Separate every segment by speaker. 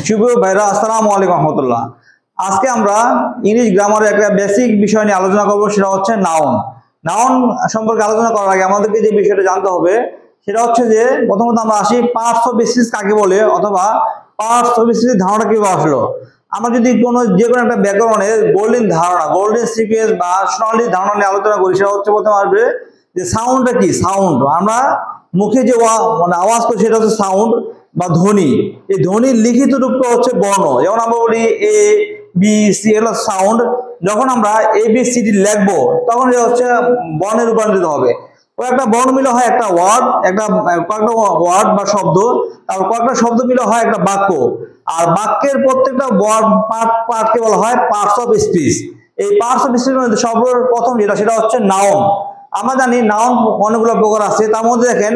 Speaker 1: শুভ ভাইরা, আসসালামু আলাইকুম রহমতুল্লাহ। আজকে আমরা ইংলিশ গ্রামারের একটা বেসিক বিষয় নিয়ে আলোচনা করব, সেটা হচ্ছে নাউন। নাউন সম্পর্কে আলোচনা করার আগে আমাদেরকে যে বিষয়টা জানতে হবে সেটা হচ্ছে যে প্রথমত আমরা আসি পার্টস অফ স্পিচ কাকে বলে, অথবা পার্টস অফ স্পিচের ধারণা কিভাবে আসলো। আমরা যদি যে কোনো একটা ব্যাকরণের গোল্ডেন ধারণা, গোল্ডেন সিকোয়েন্স বা সোনালী ধারণা নিয়ে আলোচনা করি, সেটা হচ্ছে প্রথমে আসবে যে সাউন্ডটা কি। সাউন্ড আমরা মুখে যে আওয়াজ করি সেটা হচ্ছে সাউন্ড বা ধ্বনি। এই ধ্বনির লিখিত রূপটা হচ্ছে বর্ণ। যেমন আমরা বলি এ বি সি, এগুলো সাউন্ড। যখন আমরা এ বি সি ডি লিখবো তখন এটা হচ্ছে বর্ণে রূপান্তরিত হবে। কয়েকটা বর্ণ মিলে হয় একটা ওয়ার্ড, কয়েকটা ওয়ার্ড বা শব্দ। তারপর কয়েকটা শব্দ মিলে হয় একটা বাক্য। আর বাক্যের প্রত্যেকটা পার্টকে বলা হয় পার্টস অফ স্পিচ। এই পার্টস অফ স্পিচের মধ্যে সর্বপ্রথম সেটা হচ্ছে নাউন। আমরা জানি নাউন অনেকগুলো প্রকার আছে। তার মধ্যে দেখেন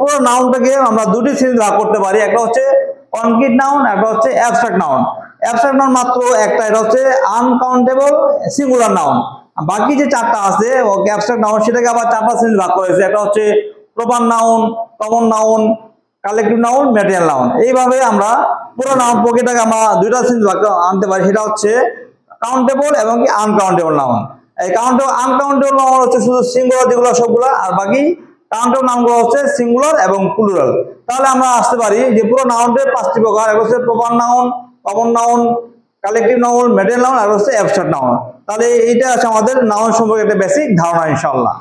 Speaker 1: পুরো নাউনটাকে আমরা দুটি শ্রেণীতে ভাগ করতে পারি। একটা হচ্ছে কনক্রিট নাউন, একটা হচ্ছে অ্যাবস্ট্রাক্ট নাউন। অ্যাবস্ট্রাক্ট নাউন মাত্র একটা, এটা হচ্ছে আনকাউন্টেবল সিঙ্গুলার নাউন। বাকি যে চারটা আছে অ্যাবস্ট্রাক্ট নাউন, সেটাকে আবার চারটা শ্রেণীতে ভাগ করা হয়েছে। একটা হচ্ছে proper noun, common noun, collective noun, material noun. এইভাবে আমরা পুরো নাউন প্রক্রিয়াটাকে আমরা দুইটা শ্রেণীতে ভাগ আনতে পারি। সেটা হচ্ছে কাউন্টেবল এবং কি আনকাউন্টেবল নাউন। এই আনকাউন্টেবল নাউন হচ্ছে শুধু সিঙ্গুলার যেগুলো সবগুলো, আর বাকি কাউন্টেবল নাউনগুলো হচ্ছে সিঙ্গুলার এবং প্লুরাল। তাহলে আমরা আসতে পারি যে পুরো নাউনের পাঁচটি প্রকার। একটা হচ্ছে proper noun, common noun, collective noun, material noun, আর হচ্ছে অ্যাবস্ট্রাক্ট নাউন। তাহলে এইটা আছে আমাদের নাউন সম্পর্কে একটা বেসিক ধারণা ইনশাআল্লাহ।